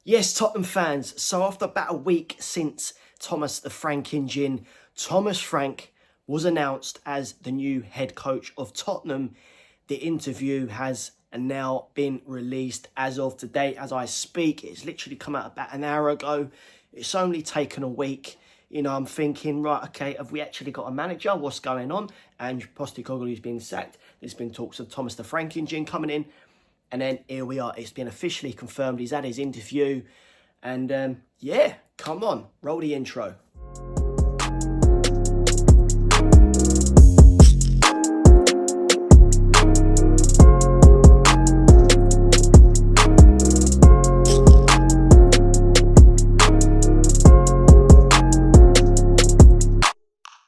Yes, Tottenham fans, so after about a week since Thomas the Frank engine, Thomas Frank was announced as the new head coach of Tottenham. The interview has now been released as of today, as I speak. It's literally come out about an hour ago. It's only taken a week. You know, I'm thinking, right, okay, have we actually got a manager? What's going on? Ange Postecoglou's been sacked. There's been talks of Thomas the Frank engine coming in. And then here we are. It's been officially confirmed. He's had his interview. And yeah, come on. Roll the intro.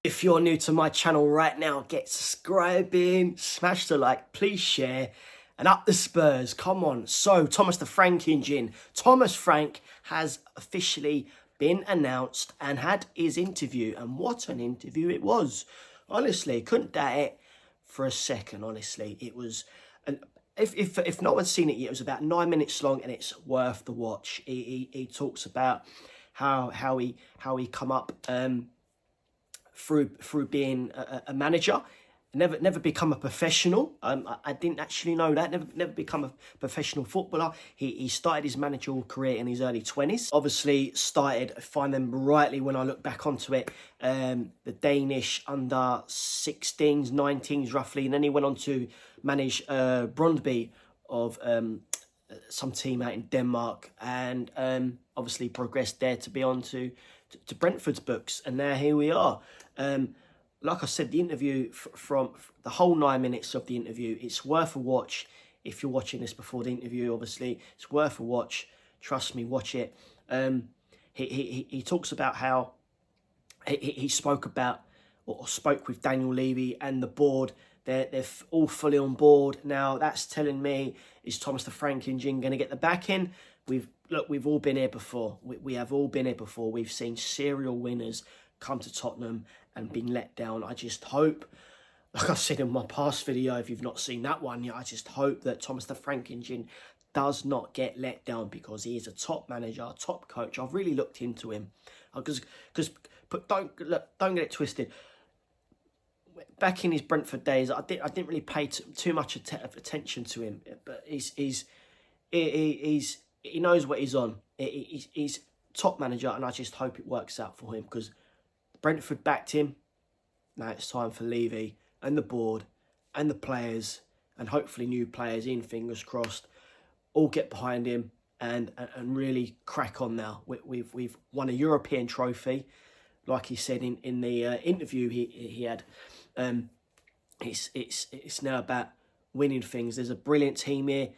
If you're new to my channel right now, get subscribing, smash the like, please share. And up the Spurs, come on. So, Thomas the Frank engine. Thomas Frank has officially been announced and had his interview. And what an interview it was. Honestly, couldn't doubt it for a second, honestly. It was, if no one's seen it yet, it was about 9 minutes long and it's worth the watch. He talks about how he come up through being a manager. Never become a professional. I didn't actually know that. Never become a professional footballer. He started his managerial career in his early 20s. Obviously started, if I remember rightly when I look back onto it, the Danish under 16s, 19s roughly. And then he went on to manage Brøndby of some team out in Denmark. And obviously progressed there to be on to Brentford's books. And now here we are. Like I said, the interview, from the whole 9 minutes of the interview, it's worth a watch. If you're watching this before the interview, obviously, it's worth a watch. Trust me, watch it. He talks about how he spoke about, or spoke with Daniel Levy and the board. They're all fully on board. Now, that's telling me, is Thomas the Frank engine going to get the backing? We've all been here before. We have all been here before. We've seen serial winners come to Tottenham and been let down. I just hope, like I said in my past video, if you've not seen that one yet, I just hope that Thomas the Frank engine does not get let down, because he is a top manager, a top coach. I've really looked into him, but don't get it twisted. Back in his Brentford days, I didn't really pay too much attention to him, but he knows what he's on. He's top manager, and I just hope it works out for him, because Brentford backed him. Now it's time for Levy and the board and the players, and hopefully new players in, fingers crossed, all get behind him and really crack on now. We've won a European trophy, like he said in the interview he had. It's now about winning things. There's a brilliant team here,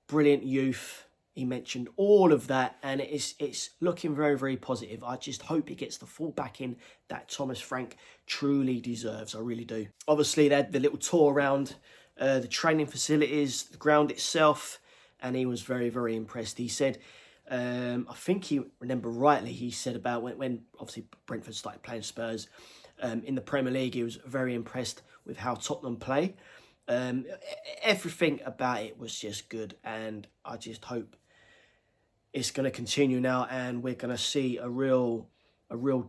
brilliant youth. He mentioned all of that, and it's looking very, very positive. I just hope he gets the full backing that Thomas Frank truly deserves. I really do. Obviously, they had the little tour around the training facilities, the ground itself, and he was very, very impressed. He said, I think he remember rightly, he said about when obviously Brentford started playing Spurs in the Premier League, he was very impressed with how Tottenham play. Everything about it was just good, and I just hope it's going to continue now, and we're going to see a real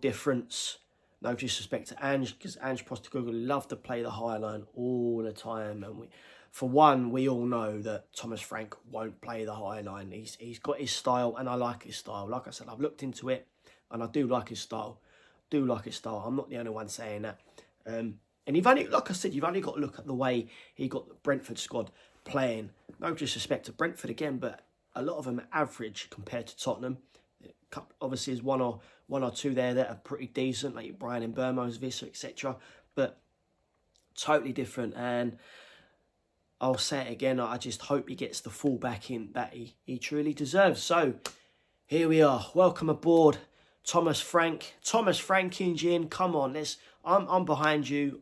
difference. No disrespect to Ange, because Ange Postecoglou loved to play the high line all the time, and for one, we all know that Thomas Frank won't play the high line. He's got his style, and I like his style. Like I said, I've looked into it, and I do like his style. I'm not the only one saying that. And you've only, like I said, you've only got to look at the way he got the Brentford squad playing. No disrespect to Brentford again, but a lot of them are average compared to Tottenham. Obviously, there's one or two there that are pretty decent, like Brian Mbeumo's, Visser, etc. But totally different. And I'll say it again, I just hope he gets the full backing that he truly deserves. So here we are. Welcome aboard, Thomas Frank. Thomas Frank engine. Come on, I'm behind you.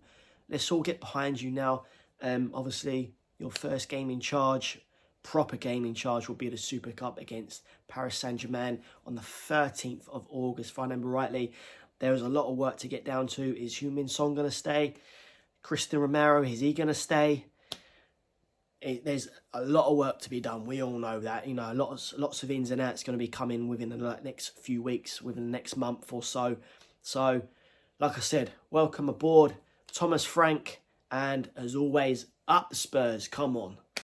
Let's all get behind you now. Obviously, your first game in charge, proper game in charge, will be the Super Cup against Paris Saint-Germain on the 13th of August, if I remember rightly. There is a lot of work to get down to. Is Heung-min Son going to stay? Christian Romero, is he going to stay? there's a lot of work to be done. We all know that. You know, lots of ins and outs going to be coming within the next few weeks, within the next month or so. So, like I said, welcome aboard, Thomae Frank, and as always, up the Spurs. Come on.